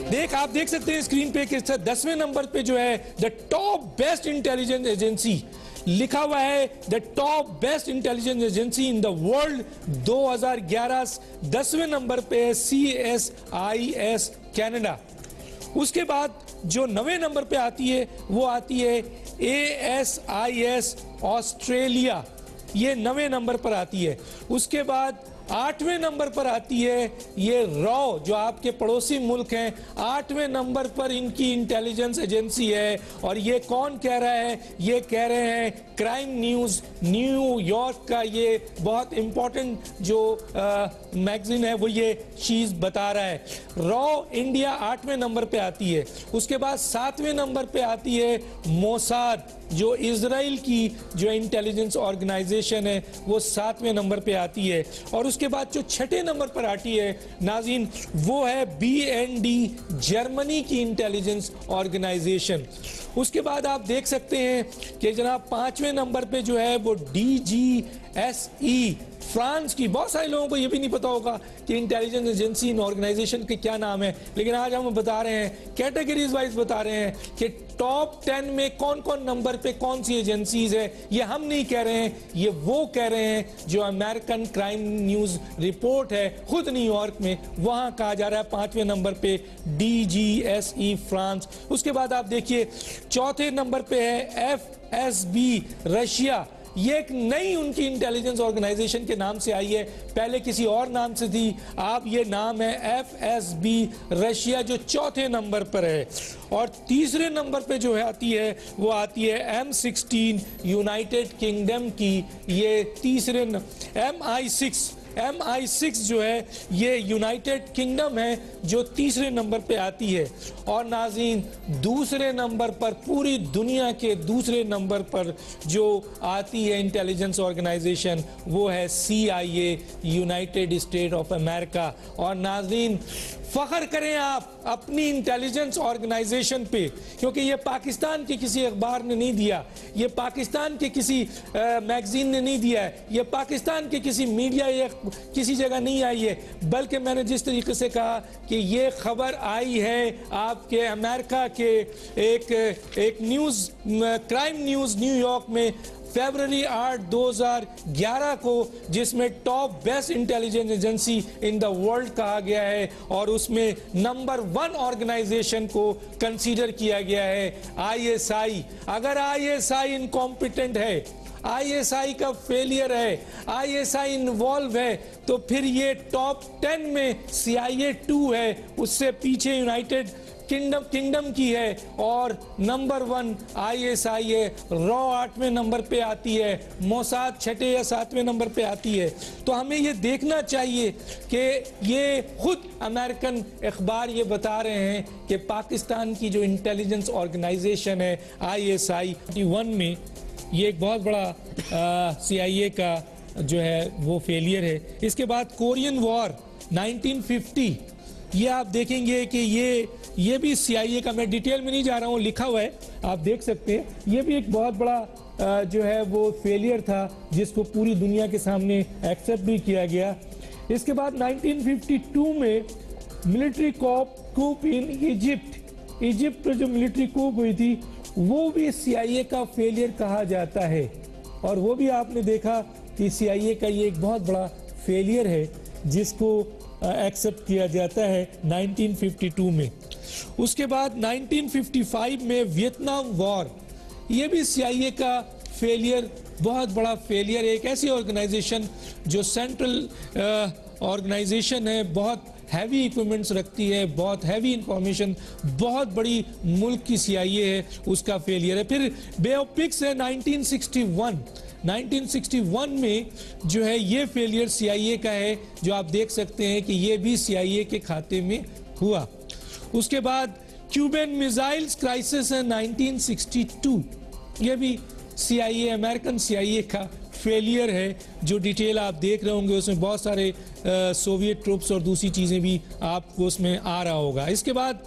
आप देख सकते हैं स्क्रीन पे कि 10वें नंबर पे जो है the top best intelligence agency लिखा हुआ है, the top best intelligence agency in the world 2011 10वें नंबर पे है CSIS कनाडा। उसके बाद जो 9वें नंबर पे आती है वो आती है ASIS ऑस्ट्रेलिया, ये 9वें नंबर पर आती है। उसके बाद 8वें नंबर पर आती है ये रॉ, जो आपके पड़ोसी मुल्क हैं, 8वें नंबर पर इनकी इंटेलिजेंस एजेंसी है। और ये कौन कह रहा है? ये कह रहे हैं क्राइम न्यूज़ न्यूयॉर्क का ये बहुत इंपॉर्टेंट जो मैगजीन है वो ये चीज़ बता रहा है। रॉ इंडिया 8वें नंबर पे आती है। उसके बाद 7वें नंबर पे आती है मोसाद, जो इजराइल की जो इंटेलिजेंस ऑर्गेनाइजेशन है वो 7वें नंबर पे आती है। और उसके बाद जो 6ठे नंबर पर आती है नाज़रीन वो है BND, जर्मनी की इंटेलिजेंस ऑर्गेनाइजेशन। उसके बाद आप देख सकते हैं कि जनाब 5वें नंबर पे जो है वो DGSE फ्रांस की। बहुत सारे लोगों को ये भी नहीं पता होगा कि इंटेलिजेंस एजेंसी इन ऑर्गेनाइजेशन के क्या नाम है, लेकिन आज हम बता रहे हैं, कैटेगरीज वाइज बता रहे हैं कि टॉप 10 में कौन कौन नंबर पे कौन सी एजेंसीज है। ये हम नहीं कह रहे हैं, ये वो कह रहे हैं जो अमेरिकन क्राइम न्यूज़ रिपोर्ट है खुद न्यूयॉर्क में, वहां कहा जा रहा है 5वें नंबर पे DGSE फ्रांस। उसके बाद आप देखिए 4थे नंबर पे है FSB रशिया। ये एक नई उनकी इंटेलिजेंस ऑर्गेनाइजेशन के नाम से आई है, पहले किसी और नाम से थी, अब ये नाम है FSB रशिया, जो 4थे नंबर पर है। और 3रे नंबर पे जो है आती है वो आती है M16 यूनाइटेड किंगडम की, ये तीसरे MI6 जो है ये यूनाइटेड किंगडम है जो 3रे नंबर पे आती है। और नाज़रीन दूसरे नंबर पर, पूरी दुनिया के दूसरे नंबर पर जो आती है इंटेलिजेंस ऑर्गेनाइजेशन वो है CIA, United state of America. और नाज़रीन फख्र करें आप अपनी इंटेलिजेंस ऑर्गेनाइजेशन पे, क्योंकि ये पाकिस्तान के किसी अखबार ने नहीं दिया, ये पाकिस्तान के किसी मैगजीन ने नहीं दिया है, ये पाकिस्तान के किसी मीडिया या किसी जगह नहीं आई है, बल्कि मैंने जिस तरीके से कहा कि ये खबर आई है आपके अमेरिका के एक न्यूज़ क्राइम न्यूज़ न्यूयॉर्क में फरवरी 8 2011 को, जिसमें top best intelligence agency in the world कहा गया है और उसमें नंबर 1 ऑर्गेनाइजेशन को कंसीडर किया गया है ISI। अगर ISI इनकॉम्पिटेंट है, ISI का फेलियर है, ISI इन्वॉल्व है, तो फिर ये टॉप 10 में CIA 2 है, उससे पीछे यूनाइटेड किंगडम की है, और नंबर 1 ISI है। रॉ 8वें नंबर पे आती है, मोसाद 6ठे या 7वें नंबर पे आती है। तो हमें ये देखना चाहिए कि ये खुद अमेरिकन अखबार ये बता रहे हैं कि पाकिस्तान की जो इंटेलिजेंस ऑर्गेनाइजेशन है ISI 1 में ये एक बहुत बड़ा CIA का जो है वो फेलियर है। इसके बाद कोरियन वॉर 1950, ये आप देखेंगे कि ये भी CIA का, मैं डिटेल में नहीं जा रहा हूँ, लिखा हुआ है आप देख सकते हैं। ये भी एक बहुत बड़ा जो है वो फेलियर था जिसको पूरी दुनिया के सामने एक्सेप्ट भी किया गया। इसके बाद 1952 में मिलिट्री कूप इन इजिप्ट पर जो मिलिट्री कूप हुई थी वो भी CIA का फेलियर कहा जाता है, और वो भी आपने देखा कि CIA का ये एक बहुत बड़ा फेलियर है जिसको एक्सेप्ट किया जाता है 1952 में। उसके बाद 1955 में वियतनाम वॉर, ये भी CIA का फेलियर, बहुत बड़ा फेलियर है। एक ऐसी ऑर्गेनाइजेशन जो सेंट्रल ऑर्गेनाइजेशन है, बहुत हैवी इक्विपमेंट्स रखती है, बहुत हैवी इंफॉर्मेशन, बहुत बड़ी मुल्क की CIA है, उसका फेलियर है। फिर बे ऑफ पिग्स है 1961 में जो है ये फेलियर CIA का है, जो आप देख सकते हैं कि ये भी CIA के खाते में हुआ। उसके बाद क्यूबन मिसाइल्स क्राइसिस है 1962, ये भी CIA, अमेरिकन CIA का फेलियर है, जो डिटेल आप देख रहे होंगे उसमें बहुत सारे सोवियत ट्रूप्स और दूसरी चीज़ें भी आपको उसमें आ रहा होगा। इसके बाद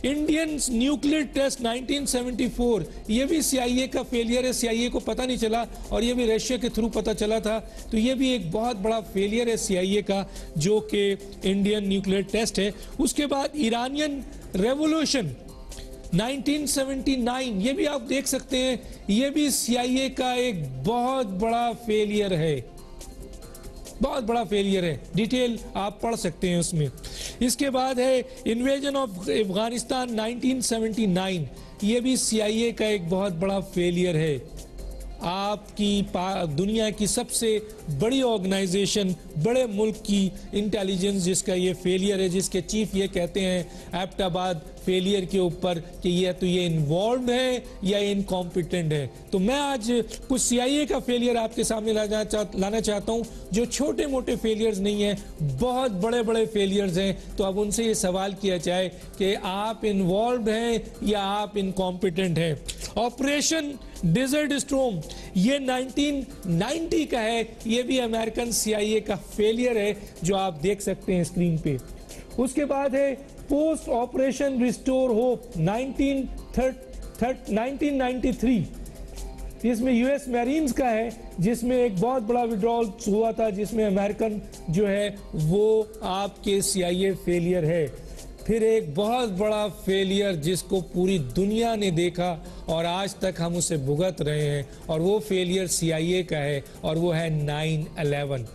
इंडियन न्यूक्लियर टेस्ट 1974, ये भी CIA का फेलियर है, CIA को पता नहीं चला और ये भी रशिया के थ्रू पता चला था, तो ये भी एक बहुत बड़ा फेलियर है CIA का, जो कि इंडियन न्यूक्लियर टेस्ट है। उसके बाद ईरानियन रेवोल्यूशन 1979, ये भी आप देख सकते हैं, ये भी CIA का एक बहुत बड़ा फेलियर है, बहुत बड़ा फेलियर है। डिटेल आप पढ़ सकते हैं उसमें। इसके बाद है इन्वेजन ऑफ अफगानिस्तान 1979, ये भी CIA का एक बहुत बड़ा फेलियर है। आपकी दुनिया की सबसे बड़ी ऑर्गेनाइजेशन, बड़े मुल्क की इंटेलिजेंस जिसका ये फेलियर है, जिसके चीफ ये कहते हैं एबटाबाद फेलियर के ऊपर कि ये इन्वॉल्व है या इनकॉम्पिटेंट है। तो मैं आज कुछ CIA का फेलियर आपके सामने लाना चाहता हूं, जो छोटे मोटे फेलियर्स नहीं है, बहुत बड़े बड़े फेलियर्स हैं। तो अब उनसे ये सवाल किया जाए कि आप इन्वॉल्व हैं या आप इनकॉम्पिटेंट हैं। ऑपरेशन डिजर्ट स्टॉर्म, ये 1990 का है, ये भी अमेरिकन CIA का फेलियर है, जो आप देख सकते हैं स्क्रीन पे। उसके बाद है पोस्ट ऑपरेशन रिस्टोर होप 1993, इसमें US मैरीन्स का है, जिसमें एक बहुत बड़ा विड्रॉल हुआ था, जिसमें अमेरिकन जो है वो आपके CIA फेलियर है। फिर एक बहुत बड़ा फेलियर जिसको पूरी दुनिया ने देखा और आज तक हम उसे भुगत रहे हैं, और वो फेलियर CIA का है, और वो है 9/11।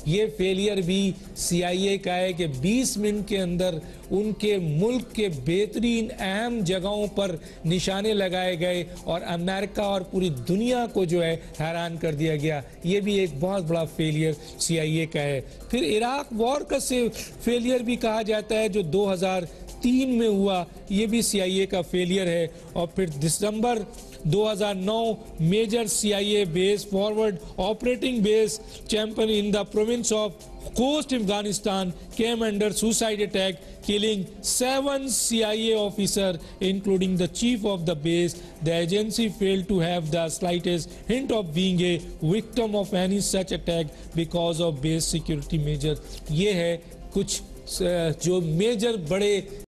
ये फेलियर भी CIA का है कि 20 मिनट के अंदर उनके मुल्क के बेहतरीन अहम जगहों पर निशाने लगाए गए और अमेरिका और पूरी दुनिया को जो है हैरान कर दिया गया। ये भी एक बहुत बड़ा फेलियर CIA का है। फिर इराक वॉर का फेलियर भी कहा जाता है, जो 2003 में हुआ, ये भी CIA का फेलियर है। और फिर दिसंबर 2009 major CIA base forward operating base Champion in the province of Khost Afghanistan came under suicide attack, killing 7 CIA officers, including the chief of the base. The agency failed to have the slightest hint of being a victim of any such attack because of base security measures. ये है कुछ जो major बड़े